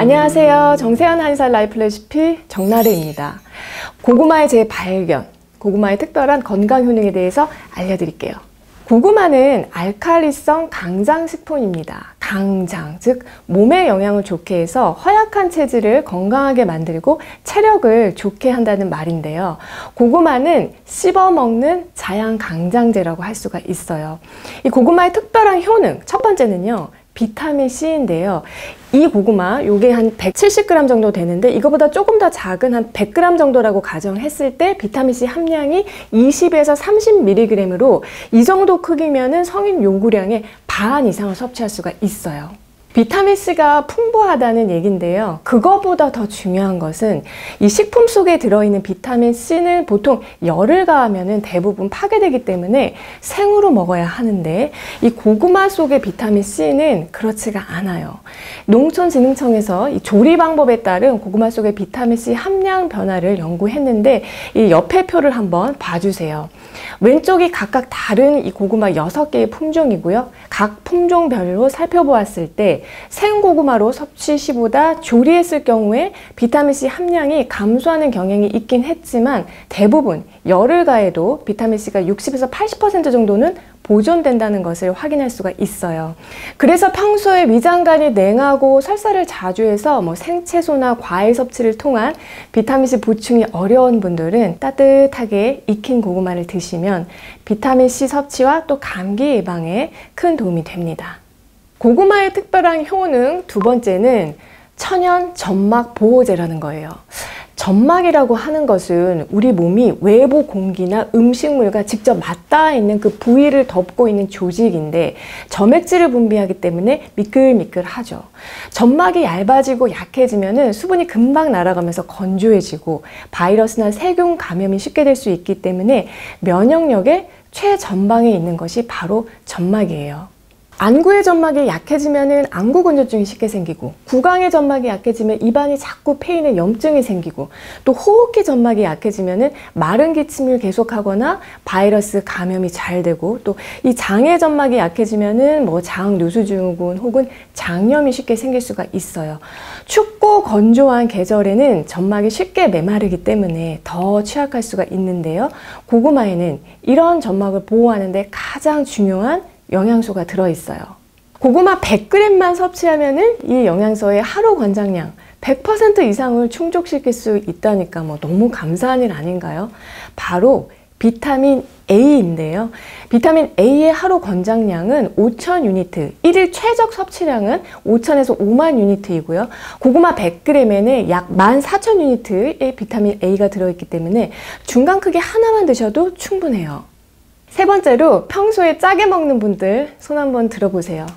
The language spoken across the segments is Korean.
안녕하세요. 정세현 한의사 라이프 레시피 정나래입니다. 고구마의 재발견, 고구마의 특별한 건강 효능에 대해서 알려드릴게요. 고구마는 알칼리성 강장식품입니다. 강장, 즉 몸에 영향을 좋게 해서 허약한 체질을 건강하게 만들고 체력을 좋게 한다는 말인데요. 고구마는 씹어먹는 자양강장제라고 할 수가 있어요. 이 고구마의 특별한 효능, 첫 번째는요. 비타민C인데요. 이 고구마, 요게 한 170g 정도 되는데 이거보다 조금 더 작은 한 100g 정도라고 가정했을 때 비타민C 함량이 20에서 30mg으로 이 정도 크기면은 성인 요구량의 반 이상을 섭취할 수가 있어요. 비타민C가 풍부하다는 얘기인데요. 그거보다 더 중요한 것은 이 식품 속에 들어있는 비타민C는 보통 열을 가하면 대부분 파괴되기 때문에 생으로 먹어야 하는데 이 고구마 속의 비타민C는 그렇지가 않아요. 농촌진흥청에서 이 조리 방법에 따른 고구마 속의 비타민C 함량 변화를 연구했는데 이 옆에 표를 한번 봐주세요. 왼쪽이 각각 다른 이 고구마 6개의 품종이고요. 각 품종별로 살펴보았을 때 생고구마로 섭취 시보다 조리했을 경우에 비타민C 함량이 감소하는 경향이 있긴 했지만 대부분 열을 가해도 비타민C가 60에서 80% 정도는 보존된다는 것을 확인할 수가 있어요. 그래서 평소에 위장관이 냉하고 설사를 자주 해서 생채소나 과일 섭취를 통한 비타민C 보충이 어려운 분들은 따뜻하게 익힌 고구마를 드시면 비타민C 섭취와 또 감기 예방에 큰 도움이 됩니다. 고구마의 특별한 효능 두 번째는 천연 점막 보호제라는 거예요. 점막이라고 하는 것은 우리 몸이 외부 공기나 음식물과 직접 맞닿아 있는 그 부위를 덮고 있는 조직인데 점액질을 분비하기 때문에 미끌미끌하죠. 점막이 얇아지고 약해지면 수분이 금방 날아가면서 건조해지고 바이러스나 세균 감염이 쉽게 될 수 있기 때문에 면역력의 최전방에 있는 것이 바로 점막이에요. 안구의 점막이 약해지면 안구 건조증이 쉽게 생기고 구강의 점막이 약해지면 입안이 자꾸 패이는 염증이 생기고 또 호흡기 점막이 약해지면 마른 기침을 계속하거나 바이러스 감염이 잘 되고 또 이 장의 점막이 약해지면 장누수증후군 혹은 장염이 쉽게 생길 수가 있어요. 춥고 건조한 계절에는 점막이 쉽게 메마르기 때문에 더 취약할 수가 있는데요. 고구마에는 이런 점막을 보호하는 데 가장 중요한 영양소가 들어있어요. 고구마 100g만 섭취하면 이 영양소의 하루 권장량 100% 이상을 충족시킬 수 있다니까 너무 감사한 일 아닌가요? 바로 비타민 A인데요. 비타민 A의 하루 권장량은 5,000유니트, 1일 최적 섭취량은 5,000에서 5만 유니트이고요. 고구마 100g에는 약 14,000유니트의 비타민 A가 들어있기 때문에 중간 크기 하나만 드셔도 충분해요. 세 번째로 평소에 짜게 먹는 분들 손 한번 들어보세요.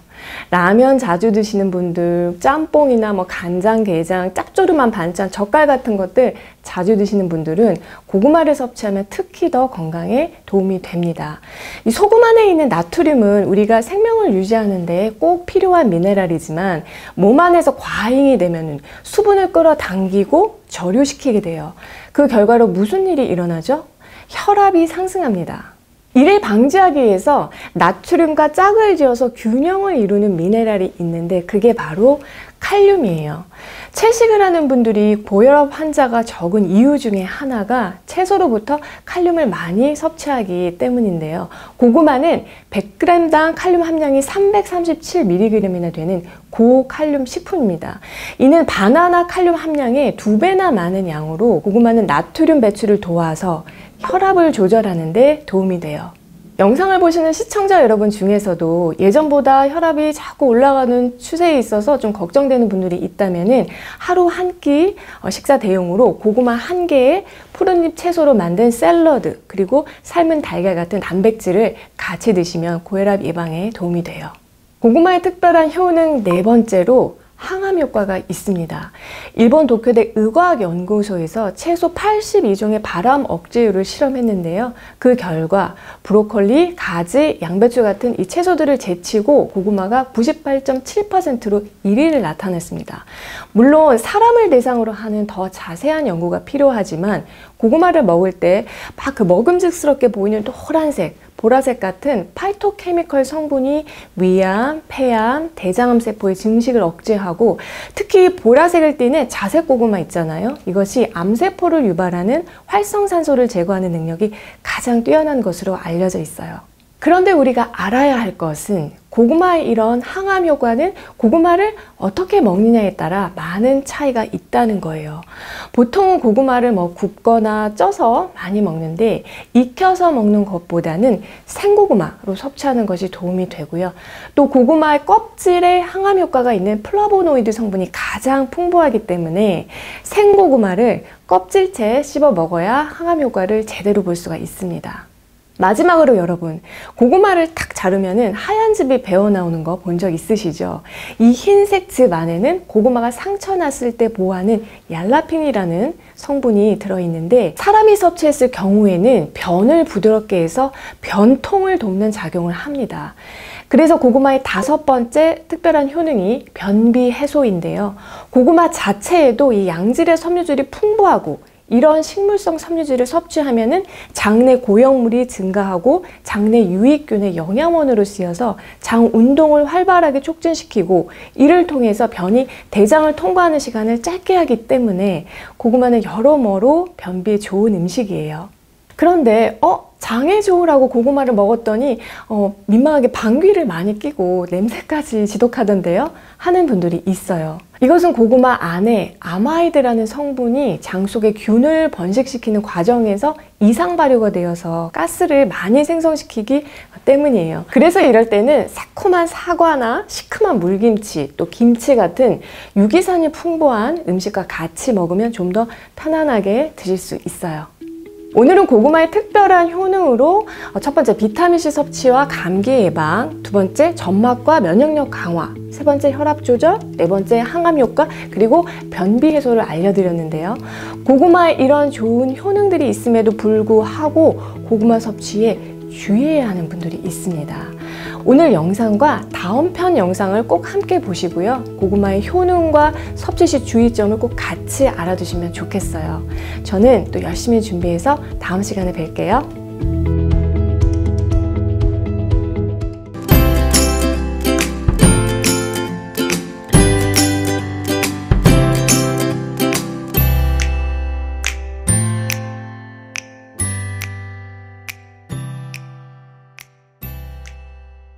라면 자주 드시는 분들, 짬뽕이나 간장, 게장, 짭조름한 반찬, 젓갈 같은 것들 자주 드시는 분들은 고구마를 섭취하면 특히 더 건강에 도움이 됩니다. 이 소금 안에 있는 나트륨은 우리가 생명을 유지하는 데 꼭 필요한 미네랄이지만 몸 안에서 과잉이 되면 수분을 끌어당기고 저류시키게 돼요. 그 결과로 무슨 일이 일어나죠? 혈압이 상승합니다. 이를 방지하기 위해서 나트륨과 짝을 지어서 균형을 이루는 미네랄이 있는데 그게 바로 칼륨이에요. 채식을 하는 분들이 고혈압 환자가 적은 이유 중에 하나가 채소로부터 칼륨을 많이 섭취하기 때문인데요. 고구마는 100g당 칼륨 함량이 337mg이나 되는 고칼륨 식품입니다. 이는 바나나 칼륨 함량의 2배나 많은 양으로 고구마는 나트륨 배출을 도와서 혈압을 조절하는 데 도움이 돼요. 영상을 보시는 시청자 여러분 중에서도 예전보다 혈압이 자꾸 올라가는 추세에 있어서 좀 걱정되는 분들이 있다면 하루 한 끼 식사 대용으로 고구마 1개에 푸른잎 채소로 만든 샐러드 그리고 삶은 달걀 같은 단백질을 같이 드시면 고혈압 예방에 도움이 돼요. 고구마의 특별한 효능 네 번째로 항암 효과가 있습니다. 일본 도쿄대 의과학연구소에서 채소 82종의 발암 억제율을 실험했는데요. 그 결과 브로콜리, 가지, 양배추 같은 이 채소들을 제치고 고구마가 98.7%로 1위를 나타냈습니다. 물론 사람을 대상으로 하는 더 자세한 연구가 필요하지만 고구마를 먹을 때 막 그 먹음직스럽게 보이는 노란색, 보라색 같은 파이토케미컬 성분이 위암, 폐암, 대장암 세포의 증식을 억제하고 특히 보라색을 띠는 자색 고구마 있잖아요. 이것이 암세포를 유발하는 활성산소를 제거하는 능력이 가장 뛰어난 것으로 알려져 있어요. 그런데 우리가 알아야 할 것은 고구마의 이런 항암 효과는 고구마를 어떻게 먹느냐에 따라 많은 차이가 있다는 거예요. 보통은 고구마를 굽거나 쪄서 많이 먹는데 익혀서 먹는 것보다는 생고구마로 섭취하는 것이 도움이 되고요. 또 고구마의 껍질에 항암 효과가 있는 플라보노이드 성분이 가장 풍부하기 때문에 생고구마를 껍질째 씹어 먹어야 항암 효과를 제대로 볼 수가 있습니다. 마지막으로 여러분, 고구마를 탁 자르면은 하얀 즙이 배어 나오는 거 본 적 있으시죠? 이 흰색 즙 안에는 고구마가 상처 났을 때 보호하는 얄라핀이라는 성분이 들어있는데 사람이 섭취했을 경우에는 변을 부드럽게 해서 변통을 돕는 작용을 합니다. 그래서 고구마의 5번째 특별한 효능이 변비 해소인데요. 고구마 자체에도 이 양질의 섬유질이 풍부하고 이런 식물성 섬유질을 섭취하면은 장내 고역물이 증가하고 장내 유익균의 영양원으로 쓰여서 장 운동을 활발하게 촉진시키고 이를 통해서 변이 대장을 통과하는 시간을 짧게 하기 때문에 고구마는 여러모로 변비에 좋은 음식이에요. 그런데 장에 좋으라고 고구마를 먹었더니 민망하게 방귀를 많이 뀌고 냄새까지 지독하던데요? 하는 분들이 있어요. 이것은 고구마 안에 아마이드라는 성분이 장 속에 균을 번식시키는 과정에서 이상 발효가 되어서 가스를 많이 생성시키기 때문이에요. 그래서 이럴 때는 새콤한 사과나 시큼한 물김치, 또 김치 같은 유기산이 풍부한 음식과 같이 먹으면 좀 더 편안하게 드실 수 있어요. 오늘은 고구마의 특별한 효능으로 첫 번째 비타민C 섭취와 감기 예방, 두 번째 점막과 면역력 강화, 세 번째 혈압 조절, 네 번째 항암 효과, 그리고 변비 해소를 알려드렸는데요. 고구마에 이런 좋은 효능들이 있음에도 불구하고 고구마 섭취에 주의해야 하는 분들이 있습니다. 오늘 영상과 다음 편 영상을 꼭 함께 보시고요. 고구마의 효능과 섭취 시 주의점을 꼭 같이 알아두시면 좋겠어요. 저는 또 열심히 준비해서 다음 시간에 뵐게요.